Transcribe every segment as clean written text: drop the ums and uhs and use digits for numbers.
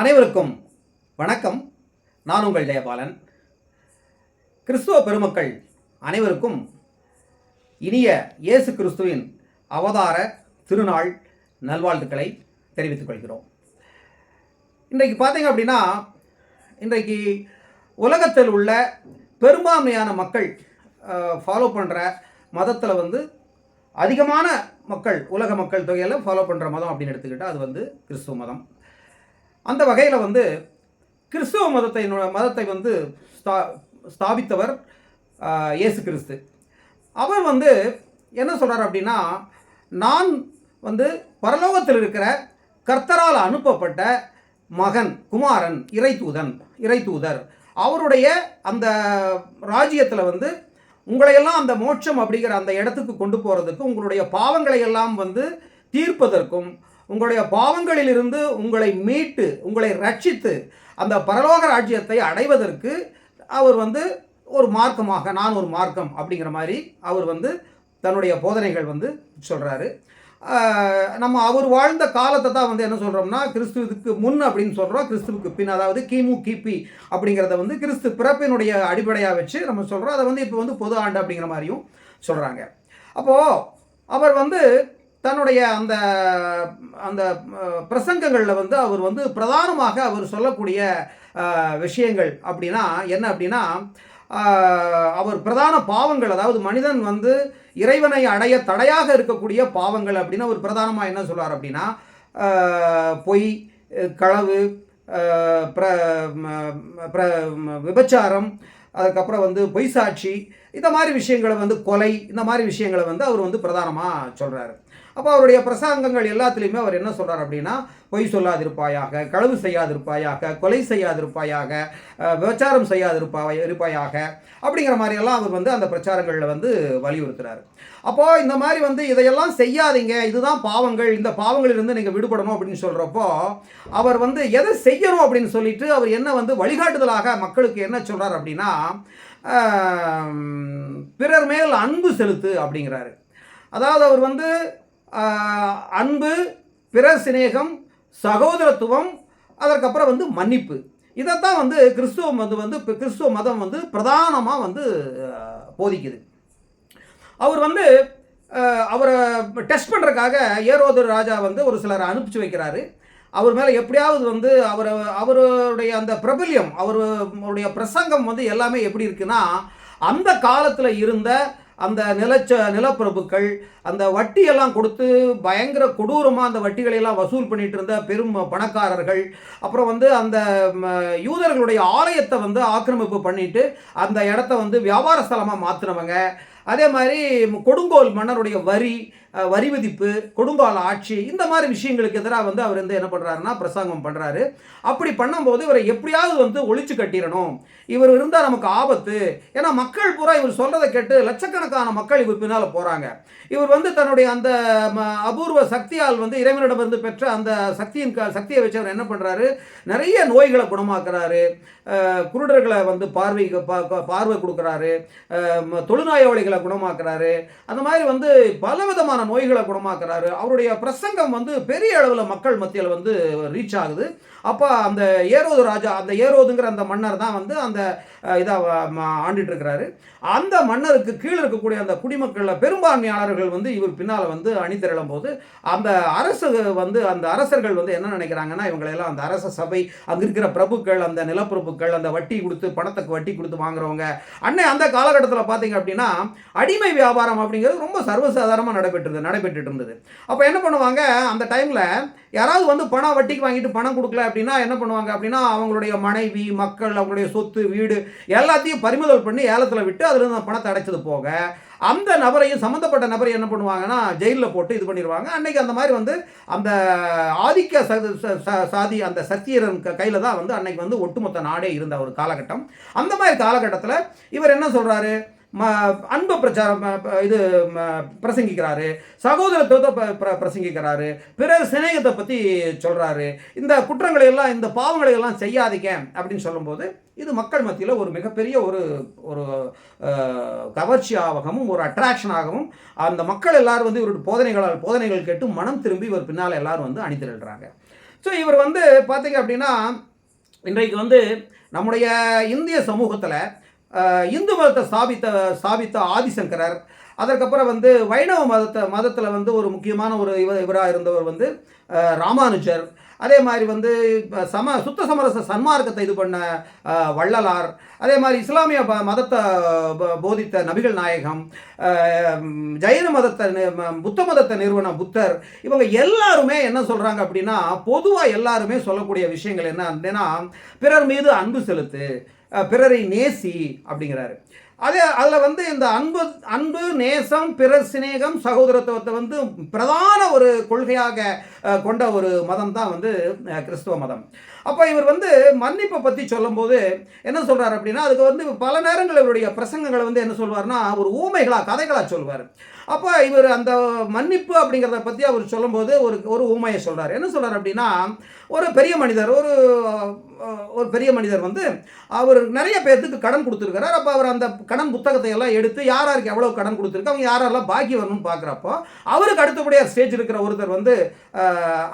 அனைவருக்கும் வணக்கம். நான் உங்கள் ஜெயபாலன். கிறிஸ்துவ பெருமக்கள் அனைவருக்கும் இனிய இயேசு கிறிஸ்துவின் அவதார திருநாள் நல்வாழ்த்துக்களை தெரிவித்துக் கொள்கிறோம். இன்றைக்கு பார்த்தீங்க அப்படின்னா, இன்றைக்கு உலகத்தில் உள்ள பெரும்பான்மையான மக்கள் ஃபாலோ பண்ணுற மதத்தில் அதிகமான மக்கள், உலக மக்கள் தொகையில் ஃபாலோ பண்ணுற மதம் அப்படின்னு எடுத்துக்கிட்டால் அது கிறிஸ்துவ மதம். அந்த வகையில் கிறிஸ்துவ மதத்தை ஸ்தாபித்தவர் இயேசு கிறிஸ்து. அவர் என்ன சொல்கிறார் அப்படின்னா, நான் பரலோகத்தில் இருக்கிற கர்த்தரால் அனுப்பப்பட்ட மகன், குமாரன், இறைத்தூதர். அவருடைய அந்த ராஜ்யத்தில் உங்களையெல்லாம் அந்த மோட்சம் அப்படிங்கிற அந்த இடத்துக்கு கொண்டு போகிறதுக்கு, உங்களுடைய பாவங்களை எல்லாம் தீர்ப்பதற்கும், உங்களுடைய பாவங்களிலிருந்து உங்களை மீட்டு, உங்களை ரட்சித்து அந்த பரலோக ராஜ்யத்தை அடைவதற்கு அவர் ஒரு மார்க்கமாக, நான் ஒரு மார்க்கம் அப்படிங்கிற மாதிரி அவர் தன்னுடைய போதனைகள் சொல்கிறாரு. நம்ம அவர் வாழ்ந்த காலத்தை தான் என்ன சொல்கிறோம்னா, கிறிஸ்துவுக்கு முன் அப்படின்னு சொல்கிறோம், கிறிஸ்துவுக்கு பின், அதாவது கிமு கிபி அப்படிங்கிறத கிறிஸ்து பிறப்பினுடைய அடிப்படையாக வச்சு நம்ம சொல்கிறோம். அதை இப்போ பொது ஆண்டு அப்படிங்கிற மாதிரியும் சொல்கிறாங்க. அப்போது அவர் தன்னுடைய அந்த அந்த பிரசங்கங்களில் அவர் பிரதானமாக அவர் சொல்லக்கூடிய விஷயங்கள் அப்படின்னா என்ன அப்படின்னா, அவர் பிரதான பாவங்கள், அதாவது மனிதன் இறைவனை அடைய தடையாக இருக்கக்கூடிய பாவங்கள் அப்படின்னு அவர் பிரதானமாக என்ன சொல்கிறார் அப்படின்னா, பொய், களவு, விபச்சாரம், அதுக்கப்புறம் பொய் சாட்சி, இந்த மாதிரி விஷயங்களை கொலை, இந்த மாதிரி விஷயங்களை அவர் பிரதானமாக சொல்கிறாரு. அப்போ அவருடைய பிரசங்கங்கள் எல்லாத்துலேயுமே அவர் என்ன சொல்கிறார் அப்படின்னா, பொய் சொல்லாதிருப்பாயாக, களவு செய்யாதிருப்பாயாக, கொலை செய்யாதிருப்பாயாக, விபச்சாரம் இருப்பாயாக அப்படிங்கிற மாதிரியெல்லாம் அவர் அந்த பிரச்சாரங்களில் வலியுறுத்துகிறார். அப்போது இந்த மாதிரி இதையெல்லாம் செய்யாதீங்க, இதுதான் பாவங்கள், இந்த பாவங்களிலிருந்து நீங்கள் விடுபடணும் அப்படின்னு சொல்கிறப்போ, அவர் எதை செய்யணும் அப்படின்னு சொல்லிட்டு அவர் என்ன வழிகாட்டுதலாக மக்களுக்கு என்ன சொல்கிறார் அப்படின்னா, பிறர் மேல் அன்பு செலுத்து அப்படிங்கிறாரு. அதாவது அவர் அன்பு, பிறர் சிநேகம், சகோதரத்துவம், அதற்கப்புறம் மன்னிப்பு, இதைத்தான் கிறிஸ்துவ மதம் பிரதானமாக போதிக்குது. அவர் அவரை டெஸ்ட் பண்ணுறதுக்காக ஏரோது ராஜா ஒரு சிலரை அனுப்பிச்சு வைக்கிறாரு. அவர் மேலே எப்படியாவது அவருடைய அந்த பிரபல்யம், அவருடைய பிரசங்கம் எல்லாமே எப்படி இருக்குன்னா, அந்த காலத்தில் இருந்த அந்த நிலப்பிரபுக்கள் அந்த வட்டியெல்லாம் கொடுத்து பயங்கர கொடூரமாக அந்த வட்டிகளையெல்லாம் வசூல் பண்ணிட்டு இருந்த பெரும் பணக்காரர்கள், அப்புறம் அந்த யூதர்களுடைய ஆலயத்தை ஆக்கிரமிப்பு பண்ணிட்டு அந்த இடத்த வியாபார ஸ்தலமாக மாற்றினவங்க, அதே மாதிரி கொடுங்கோல் மன்னருடைய வரி விதிப்பு, கொடுங்கால ஆட்சி, இந்த மாதிரி விஷயங்களுக்கு எதிராக அவர் என்ன பண்ணுறாருன்னா பிரசங்கம் பண்ணுறாரு. அப்படி பண்ணும்போது இவரை எப்படியாவது ஒழிச்சு கட்டிடணும், இவர் இருந்தால் நமக்கு ஆபத்து. ஏன்னா மக்கள் பூரா இவர் சொல்கிறத கேட்டு லட்சக்கணக்கான மக்கள் இவர் பின்னால் போகிறாங்க. இவர் தன்னுடைய அந்த அபூர்வ சக்தியால் இறைவனிடமிருந்து பெற்ற அந்த சக்தியை வச்சு அவர் என்ன பண்ணுறாரு, நிறைய நோய்களை குணமாக்குறாரு, குருடர்களை பார்வை கொடுக்குறாரு, தொழுநோயாளிகளை குணமாக்குறாரு, அந்த மாதிரி பலவிதமான நோய்களை குணமாக்குறாரு. அவருடைய பிரசங்கம் பெரிய அளவில் மக்கள் மத்தியில் ரீச் ஆகுது. அப்போ அந்த ஏரோது ராஜா, அந்த ஏரோதுங்கிற அந்த மன்னர் தான் அந்த இதாக ஆண்டுட்டு இருக்கிறாரு. அந்த மன்னருக்கு கீழே இருக்கக்கூடிய அந்த குடிமக்களில் பெரும்பான்மையாளர்கள் இவர் பின்னால் அணிதிரளும் போது அந்த அந்த அரசர்கள் என்ன நினைக்கிறாங்கன்னா, இவங்களெல்லாம் அந்த அரச சபை, அங்கே இருக்கிற பிரபுக்கள், அந்த நிலப்பிரபுக்கள், அந்த வட்டி கொடுத்து பணத்துக்கு வட்டி கொடுத்து வாங்குறவங்க, அந்த காலகட்டத்தில் பார்த்தீங்க அப்படின்னா அடிமை வியாபாரம் அப்படிங்கிறது ரொம்ப சர்வசாதாரணமாக நடைபெற்றுட்டு இருந்தது. அப்போ என்ன பண்ணுவாங்க, அந்த டைமில் யாராவது பணம் வட்டிக்கு வாங்கிட்டு பணம் கொடுக்கல அப்படின்னா என்ன பண்ணுவாங்க அப்படின்னா, அவங்களுடைய மனைவி, மக்கள், அவங்களுடைய சொத்து, வீடு எல்லாத்தையும் பறிமுதல் பண்ணி ஏலத்தில் விட்டு அதில் அந்த பணத்தை அடைச்சது போக அந்த நபரையும், சம்மந்தப்பட்ட நபரையும் என்ன பண்ணுவாங்கன்னா ஜெயிலில் போட்டு இது பண்ணிடுவாங்க. அன்னைக்கு அந்த மாதிரி அந்த ஆதிக்க சாதி, அந்த சத்தியரன் கையில் தான் அன்னைக்கு ஒட்டுமொத்த நாடே இருந்த ஒரு காலகட்டம். அந்த மாதிரி காலகட்டத்தில் இவர் என்ன சொல்கிறாரு, அன்பை பிரசங்கிக்கிறாரு, சகோதரத்துவத்தை பிரசங்கிக்கிறாரு, பிறர் சிநேகத்தை பற்றி சொல்கிறாரு. இந்த குற்றங்களை எல்லாம், இந்த பாவங்களை எல்லாம் செய்யாதீங்க அப்படின்னு சொல்லும்போது இது மக்கள் மத்தியில் ஒரு மிகப்பெரிய ஒரு கவர்ச்சியாகவும் ஒரு அட்ராக்ஷனாகவும் அந்த மக்கள் எல்லாரும் இவருடைய போதனைகள் கேட்டு மனம் திரும்பி இவர் பின்னால் எல்லாரும் அணிதிரள்றாங்க. ஸோ இவர் வந்து பார்த்தீங்க அப்படின்னா இன்றைக்கு வந்து நம்முடைய இந்திய சமூகத்தில் இந்து மதத்தை ஸ்தாபித்த ஆதிசங்கரர், அதற்கப்புறம் வந்து வைணவ மதத்தில் வந்து ஒரு முக்கியமான ஒரு இவராக இருந்தவர் வந்து ராமானுஜர், அதே மாதிரி வந்து சுத்த சமரச சன்மார்க்கத்தை இது பண்ண வள்ளலார், அதே மாதிரி இஸ்லாமிய மதத்தை போதித்த நபிகள் நாயகம், ஜைன மதத்தை புத்த மதத்தை நிறுவன புத்தர், இவங்க எல்லாருமே என்ன சொல்கிறாங்க அப்படின்னா, பொதுவாக எல்லாருமே சொல்லக்கூடிய விஷயங்கள் என்ன அப்படின்னா, பிறர் மீது அன்பு செலுத்து, பிறரை நேசி அப்படிங்கிறாரு. அதில் வந்து இந்த அன்பு நேசம் பிறர் சிநேகம் சகோதரத்துவத்தை வந்து பிரதான ஒரு கொள்கையாக கொண்ட ஒரு மதம் தான் வந்து கிறிஸ்துவ மதம். அப்போ இவர் வந்து மன்னிப்பை பற்றி சொல்லும்போது என்ன சொல்கிறார் அப்படின்னா, அதுக்கு வந்து பல நேரங்கள் இவருடைய பிரசங்கங்களை வந்து என்ன சொல்வார்னா ஒரு ஊமைகளாக கதைகளாக சொல்வார். அப்போ இவர் அந்த மன்னிப்பு அப்படிங்கிறத பற்றி அவர் சொல்லும்போது ஒரு ஊமையை சொல்கிறார். என்ன சொல்கிறார் அப்படின்னா, ஒரு பெரிய மனிதர் வந்து அவர் நிறைய பேர்த்துக்கு கடன் கொடுத்துருக்கிறார். அப்போ அவர் அந்த கடன் புத்தகத்தை எல்லாம் எடுத்து யாருக்கு எவ்வளோ கடன் கொடுத்துருக்கு, அவங்க யாரெல்லாம் பாக்கி வரணும்னு பார்க்குறப்போ அவருக்கு அடுத்தபடியாக ஸ்டேஜ் இருக்கிற ஒருத்தர் வந்து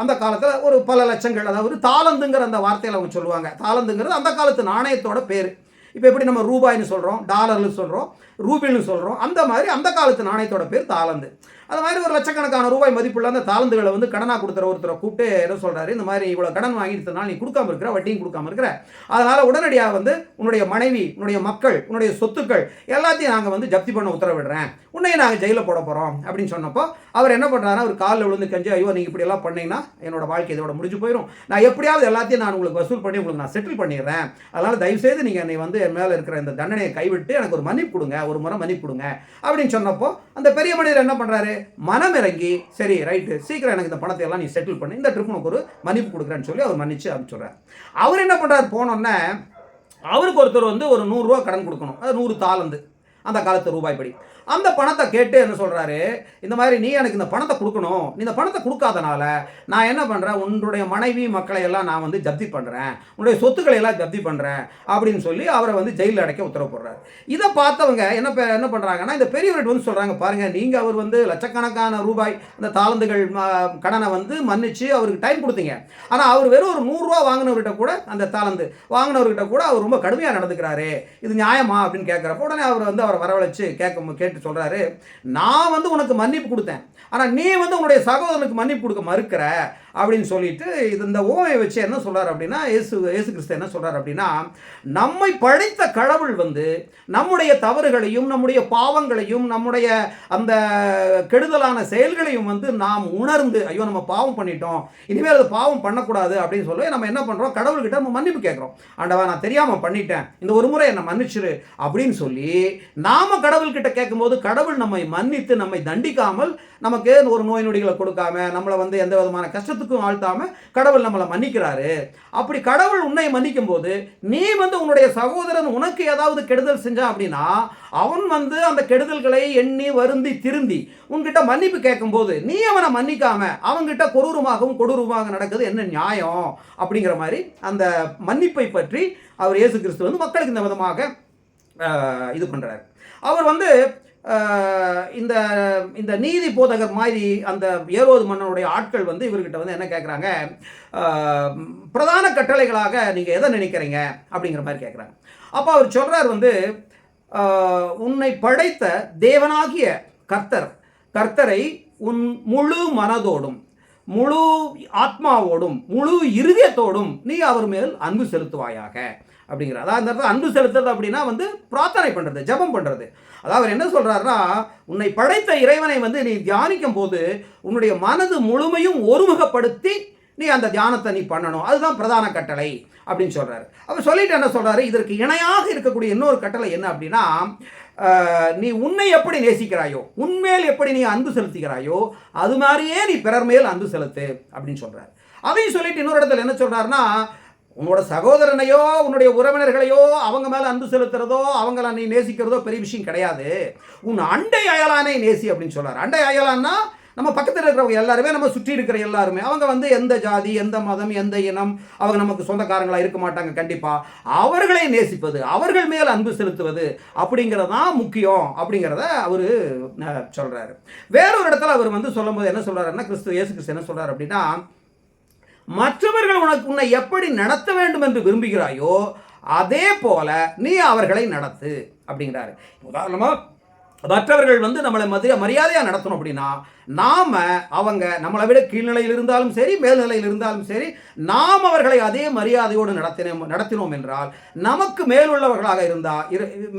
அந்த காலத்தில் ஒரு பல லட்சங்கள், அதாவது தாளந்துங்கிற அந்த வார்த்தையில் அவங்க சொல்லுவாங்க. தாளந்துங்கிறது அந்த காலத்து நாணயத்தோட பேர். இப்போ எப்படி நம்ம ரூபாய்னு சொல்கிறோம், டாலர்னு சொல்கிறோம், ரூபில்னு சொல்கிறோம், அந்த மாதிரி அந்த காலத்து நாணயத்தோட பேர் தாளந்து. அது மாதிரி ஒரு லட்சக்கணக்கான ரூபாய் மதிப்புள்ள அந்த தாளந்துகளை வந்து கடனாக கொடுத்துற ஒருத்தரை கூப்பிட்டு என்ன சொல்கிறாரு, இந்த மாதிரி இவ்வளோ கடன் வாங்கிட்டதுனால நீ கொடுக்காம இருக்கிற, வட்டியும் கொடுக்காம இருக்கிற, அதனால் உடனடியாக வந்து உன்னுடைய மனைவி, உன்னுடைய மக்கள், உன்னுடைய சொத்துக்கள் எல்லாத்தையும் நாங்கள் வந்து ஜப்தி பண்ண உத்தரவிடுறேன், உன்னையும் நாங்கள் ஜெயிலில் போட போகிறோம் அப்படின்னு சொன்னப்போ அவர் என்ன பண்ணுறாருன்னா, அவர் காலில் விழுந்து கஞ்சி, ஐயோ நீங்கள் இப்படியெல்லாம் பண்ணீங்கன்னா என்னோட வாழ்க்கை இதோட முடிஞ்சு போயிடும், நான் எப்படியாவது எல்லாத்தையும் நான் உங்களுக்கு வசூல் பண்ணி உங்களுக்கு நான் செட்டில் பண்ணிடுறேன், அதனால் தயவுசெய்து நீங்கள் என்னை வந்து என் மேலே இருக்கிற இந்த தண்டனையை கைவிட்டு எனக்கு ஒரு மன்னிப்பு கொடுங்க, ஒரு முறை மன்னிப்பு கொடுங்க அப்படின்னு சொன்னப்போ அந்த பெரிய மனிதர் என்ன பண்ணுறாரு, மனம் இறங்கி சரி ரைட்டு சீக்கிரம் எனக்கு இந்த பணத்தை எல்லாம் நீ செட்டில் பண்ணி இந்த ட்ரிப் உனக்கு ஒரு மன்னிப்பு கொடுக்குறேன்னு சொல்லி அவர் மன்னிச்சு அனுப்பிச்சுடுறார். அவர் என்ன பண்ணுறாரு, போனோன்னே அவருக்கு ஒருத்தர் வந்து ஒரு 100 ரூபா கடன் கொடுக்கணும், அது 100 தாளந்து அந்த காலத்து ரூபாய் படி. அந்த பணத்தை கேட்டு என்ன சொல்கிறாரு, இந்த மாதிரி நீ எனக்கு இந்த பணத்தை கொடுக்கணும், நீ இந்த பணத்தை கொடுக்காதனால நான் என்ன பண்ணுறேன், உன்னுடைய மனைவி மக்களை எல்லாம் நான் வந்து ஜப்தி பண்ணுறேன், உன்னுடைய சொத்துக்களை எல்லாம் ஜப்தி பண்ணுறேன் அப்படின்னு சொல்லி அவரை வந்து ஜெயிலில் அடைக்க உத்தரவு போடுறாரு. இதை பார்த்தவங்க என்ன பண்ணுறாங்கன்னா, இந்த பெரியவர்கிட்ட வந்து சொல்கிறாங்க, பாருங்கள் நீங்கள் அவர் வந்து லட்சக்கணக்கான ரூபாய் அந்த தாளந்துகள் கடனை வந்து மன்னிச்சு அவருக்கு டைம் கொடுத்தீங்க, ஆனால் அவர் வெறும் ஒரு 100 ரூபா வாங்கினவர்கிட்ட கூட, அந்த தாளந்து வாங்கினவர்கிட்ட கூட அவர் ரொம்ப கடுமையாக நடந்துக்கிறாரு, இது நியாயமா அப்படின்னு கேட்குறப்ப உடனே அவர் வந்து அவரை வரவழைச்சு கேட்டு சொல்றாரு, நான் வந்து உனக்கு மன்னிப்பு கொடுத்தேன், ஆனா நீ வந்து உன்னுடைய சகோதரனுக்கு மன்னிப்பு கொடுக்க மறுக்கிற அப்படின்னு சொல்லிட்டு இந்த ஓமையை வச்சு என்ன சொல்றாரு அப்படின்னா, இயேசு கிறிஸ்து என்ன சொல்றாரு அப்படின்னா, நம்மை படைத்த கடவுள் வந்து நம்முடைய தவறுகளையும் நம்முடைய பாவங்களையும் நம்முடைய அந்த கெடுதலான செயல்களையும் வந்து நாம் உணர்ந்து, ஐயோ நம்ம பாவம் பண்ணிட்டோம், இனிமேல் அது பாவம் பண்ணக்கூடாது அப்படின்னு சொல்லி நம்ம என்ன பண்றோம், கடவுள்கிட்ட நம்ம மன்னிப்பு கேட்கிறோம், ஆண்டவா நான் தெரியாம பண்ணிட்டேன், இந்த ஒரு முறை என்னை மன்னிச்சிரு அப்படின்னு சொல்லி நாம கடவுள்கிட்ட கேட்கும்போது கடவுள் நம்மை மன்னித்து நம்மை தண்டிக்காமல், நமக்கு ஒரு நோய் நொடிகளை கொடுக்காம, நம்மளை வந்து எந்த விதமான கஷ்டத்துக்கும் ஆழ்த்தாம கடவுள் நம்மளை மன்னிக்கிறாரு. அப்படி கடவுள் உன்னை மன்னிக்கும் போது நீ வந்து உன்னுடைய சகோதரன் உனக்கு ஏதாவது கெடுதல் செஞ்சா அப்படின்னா அவன் வந்து அந்த கெடுதல்களை எண்ணி வருந்தி திருந்தி உன்கிட்ட மன்னிப்பு கேட்கும் போது நீ அவனை மன்னிக்காம அவன்கிட்ட கொடூரமாக நடக்குது என்ன நியாயம் அப்படிங்கிற மாதிரி அந்த மன்னிப்பை பற்றி அவர் இயேசு கிறிஸ்து வந்து மக்களுக்கு இந்த விதமாக இது பண்றாரு. அவர் வந்து இந்த இந்த நீதி போதகர் மாதிரி அந்த ஏரோது மன்னனுடைய ஆட்கள் வந்து இவர்கிட்ட வந்து என்ன கேட்குறாங்க, பிரதான கட்டளைகளாக நீங்கள் எதை நினைக்கிறீங்க அப்படிங்கிற மாதிரி கேட்குறாங்க. அப்போ அவர் சொல்கிறார் வந்து, உன்னை படைத்த தேவனாகிய கர்த்தரை உன் முழு மனதோடும் முழு ஆத்மாவோடும் முழு இருதயத்தோடும் நீ அவர் மேல் அன்பு செலுத்துவாயாக அப்படிங்கிற. அதாவது அந்த இடத்துல அன்பு செலுத்துறது அப்படின்னா வந்து பிரார்த்தனை பண்ணுறது, ஜபம் பண்ணுறது. அதாவது அவர் என்ன சொல்கிறாருன்னா, உன்னை படைத்த இறைவனை வந்து நீ தியானிக்கும் போது உன்னுடைய மனது முழுமையும் ஒருமுகப்படுத்தி நீ அந்த தியானத்தை நீ பண்ணணும், அதுதான் பிரதான கட்டளை அப்படின்னு சொல்கிறாரு. அவர் சொல்லிட்டு என்ன சொல்கிறாரு, இதற்கு இணையாக இருக்கக்கூடிய இன்னொரு கட்டளை என்ன அப்படின்னா, நீ உன்னை எப்படி நேசிக்கிறாயோ, உன்மேல் எப்படி நீ அன்பு செலுத்துகிறாயோ அது மாதிரியே நீ பிறர் மேல் அன்பு செலுத்து அப்படின்னு சொல்கிறார். அதையும் சொல்லிட்டு இன்னொரு இடத்துல என்ன சொல்கிறாருன்னா, உன்னோட சகோதரனையோ உன்னுடைய உறவினர்களையோ அவங்க மேலே அன்பு செலுத்துறதோ அவங்கள நீ நேசிக்கிறதோ பெரிய விஷயம் கிடையாது, உன் அண்டை அயலானை நேசி அப்படின்னு சொல்கிறார். அண்டை அயலான்னா நம்ம பக்கத்தில் இருக்கிறவங்க எல்லாருமே, நம்ம சுற்றி இருக்கிற எல்லாருமே, அவங்க வந்து எந்த ஜாதி எந்த மதம் எந்த இனம், அவங்க நமக்கு சொந்தக்காரங்களாக இருக்க மாட்டாங்க கண்டிப்பாக, அவர்களை நேசிப்பது அவர்கள் மேல் அன்பு செலுத்துவது அப்படிங்கிறதான் முக்கியம் அப்படிங்கிறத அவர் சொல்கிறாரு. வேறொரு இடத்துல அவர் வந்து சொல்லும்போது என்ன சொல்கிறாருன்னா, இயேசு கிறிஸ்து என்ன சொல்கிறார் அப்படின்னா, மற்றவர்கள் உன்னை எப்படி நடத்த வேண்டும் என்று விரும்புகிறாயோ அதே போல நீ அவர்களை நடத்து அப்படிங்கிறாரு. உதாரணமாக மற்றவர்கள் வந்து நம்மளை மரியாதையாக நடத்தணும் அப்படின்னா நாம் அவங்க நம்மளை விட கீழ்நிலையில் இருந்தாலும் சரி மேல்நிலையில் இருந்தாலும் சரி நாம் அவர்களை அதே மரியாதையோடு நடத்தினோம் என்றால் நமக்கு மேலுள்ளவர்களாக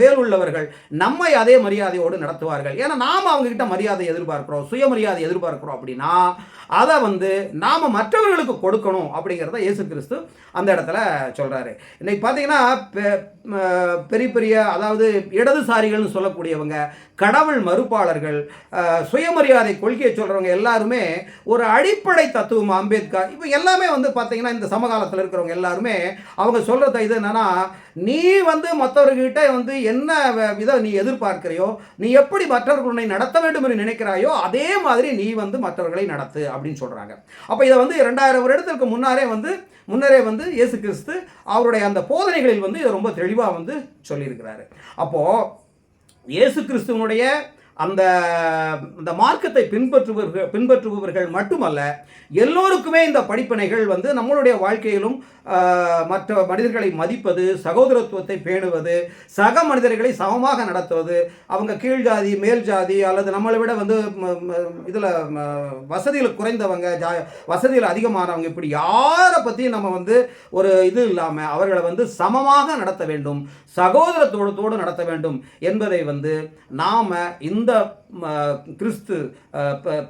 மேலுள்ளவர்கள் நம்மை அதே மரியாதையோடு நடத்துவார்கள். ஏன்னா நாம் அவங்ககிட்ட மரியாதை எதிர்பார்க்கிறோம், சுயமரியாதை எதிர்பார்க்கிறோம் அப்படின்னா அதை வந்து நாம் மற்றவர்களுக்கு கொடுக்கணும் அப்படிங்கிறத இயேசு கிறிஸ்து அந்த இடத்துல சொல்கிறாரு. இன்னைக்கு பார்த்தீங்கன்னா பெரிய பெரிய அதாவது இடதுசாரிகள்னு சொல்லக்கூடியவங்க, கடவுள் மறுப்பாளர்கள், சுயமரியாதை கொள்கையை சொல்கிறவங்க எல்லாருமே ஒரு அடிப்படை தத்துவம் அம்பேத்கர் இப்போ எல்லாமே வந்து பார்த்தீங்கன்னா இந்த சமகாலத்தில் இருக்கிறவங்க எல்லாருமே அவங்க சொல்கிறது இது என்னன்னா, நீ வந்து மற்றவர்கிட்ட வந்து என்ன இதை நீ எதிர்பார்க்கிறையோ, நீ எப்படி மற்றவர்கள் உன்னை நடத்த வேண்டும் என்று நினைக்கிறாயோ அதே மாதிரி நீ வந்து மற்றவர்களை நடத்து அப்படின்னு சொல்கிறாங்க. அப்போ இதை வந்து 2000 வருடத்திற்கு முன்னரே வந்து இயேசு கிறிஸ்து அவருடைய அந்த போதனைகளில் வந்து இதை ரொம்ப தெளிவாக வந்து சொல்லியிருக்கிறாரு. அப்போது இயேசு கிறிஸ்துவனுடைய அந்த மார்க்கத்தை பின்பற்றுபவர்கள் மட்டுமல்ல, எல்லோருக்குமே இந்த படிப்பினைகள் வந்து நம்மளுடைய வாழ்க்கையிலும் மற்ற மனிதர்களை மதிப்பது, சகோதரத்துவத்தை பேணுவது, சக மனிதர்களை சமமாக நடத்துவது, அவங்க கீழ் ஜாதி மேல் ஜாதி அல்லது நம்மளை விட வந்து இதில் வசதியில் குறைந்தவங்க வசதியில் அதிகமானவங்க இப்படி யாரை பற்றியும் நம்ம வந்து ஒரு இது இல்லாமல் அவர்களை வந்து சமமாக நடத்த வேண்டும், சகோதரத்தோடு நடத்த வேண்டும் என்பதை வந்து நாம் இந்த கிறிஸ்து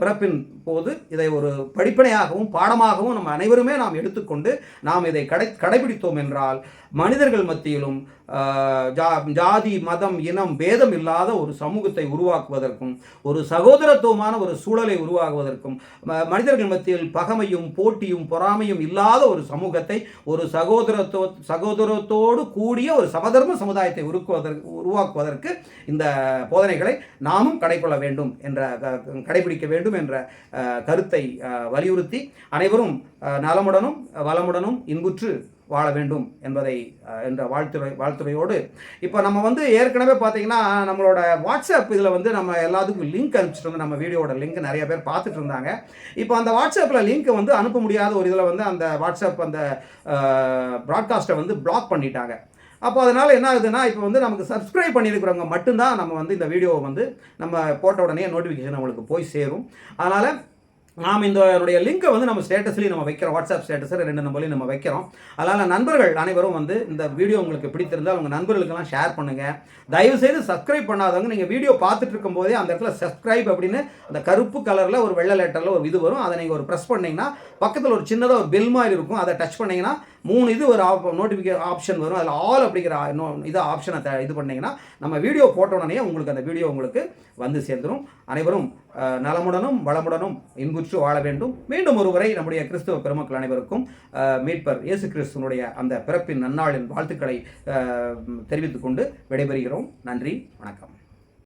பிறப்பின் போது இதை ஒரு படிப்பினையாகவும் பாடமாகவும் நம்ம அனைவருமே நாம் எடுத்துக்கொண்டு நாம் இதை கடைபிடித்தோம் என்றால் மனிதர்கள் மத்தியிலும் ஜாதி மதம் இனம் பேதம் இல்லாத ஒரு சமூகத்தை உருவாக்குவதற்கும் ஒரு சகோதரத்துவமான ஒரு சூழலை உருவாக்குவதற்கும் மனிதர்கள் மத்தியில் பகைமையும் போட்டியும் பொறாமையும் இல்லாத ஒரு சமூகத்தை ஒரு சகோதரத்தோடு கூடிய ஒரு சமதர்ம சமுதாயத்தை உருவாக்குவதற்கு இந்த போதனைகளை நாமும் கடைபிடிக்க வேண்டும் என்ற கருத்தை வலியுறுத்தி அனைவரும் நலமுடனும் வளமுடனும் இன்புற்று வாழ வேண்டும் என்ற வாழ்த்துறையோடு இப்போ நம்ம வந்து ஏற்கனவே பார்த்தீங்கன்னா நம்மளோட வாட்ஸ்அப் இதில் வந்து நம்ம எல்லாத்துக்கும் லிங்க் அனுப்பிச்சிட்டு வந்து நம்ம வீடியோட லிங்க் நிறைய பேர் பார்த்துட்டு இருந்தாங்க. இப்போ அந்த வாட்ஸ்அப்பில் லிங்க்கை வந்து அனுப்ப முடியாத ஒரு இதில் வந்து அந்த வாட்ஸ்அப் அந்த ப்ராட்காஸ்ட்டை வந்து பிளாக் பண்ணிட்டாங்க. அப்போ அதனால் என்ன ஆகுதுன்னா, இப்போ வந்து நமக்கு சப்ஸ்கிரைப் பண்ணியிருக்கிறவங்க மட்டும்தான் நம்ம வந்து இந்த வீடியோவை வந்து நம்ம போட்ட உடனே நோட்டிஃபிகேஷன் நம்மளுக்கு போய் சேரும். அதனால் நாம் இதனுடைய லிங்கை வந்து நம்ம ஸ்டேட்டஸ்லேயும் நம்ம வைக்கிறோம், வாட்ஸ்அப் ஸ்டேட்டஸில் 2 நம்பர்லையும் நம்ம வைக்கிறோம். அதனால் நண்பர்கள் அனைவரும் வந்து இந்த வீடியோ உங்களுக்கு பிடித்திருந்தால் உங்கள் நண்பர்களுக்கெல்லாம் ஷேர் பண்ணுங்கள். தயவுசெய்து சப்ஸ்கிரைப் பண்ணாதவங்க நீங்கள் வீடியோ பார்த்துட்டு இருக்கும்போதே அந்த இடத்துல சப்ஸ்கிரைப் அப்படின்னு அந்த கருப்பு கலரில் ஒரு வெள்ளை லெட்டரில் ஒரு இது வரும். அதை நீங்கள் ஒரு ப்ரெஸ் பண்ணிங்கன்னா பக்கத்தில் ஒரு சின்னதாக ஒரு பெல் மாதிரி இருக்கும். அதை டச் பண்ணிங்கன்னா 3 இது ஒரு நோட்டிஃபிகேஷன் ஆப்ஷன் வரும். அதில் ஆல் அப்படிங்கிற இது ஆப்ஷனை இது பண்ணிங்கன்னா நம்ம வீடியோ போட்ட உடனே உங்களுக்கு அந்த வீடியோ உங்களுக்கு வந்து சேர்ந்துடும். அனைவரும் நலமுடனும் வளமுடனும் இன்புற்று வாழ வேண்டும். மீண்டும் ஒருவரை நம்முடைய கிறிஸ்துவ பெருமக்கள் அனைவருக்கும் மீட்பர் இயேசு கிறிஸ்துவனுடைய அந்த பிறப்பின் நன்னாளின் வாழ்த்துக்களை தெரிவித்துக் கொண்டு விடைபெறுகிறோம். நன்றி, வணக்கம்.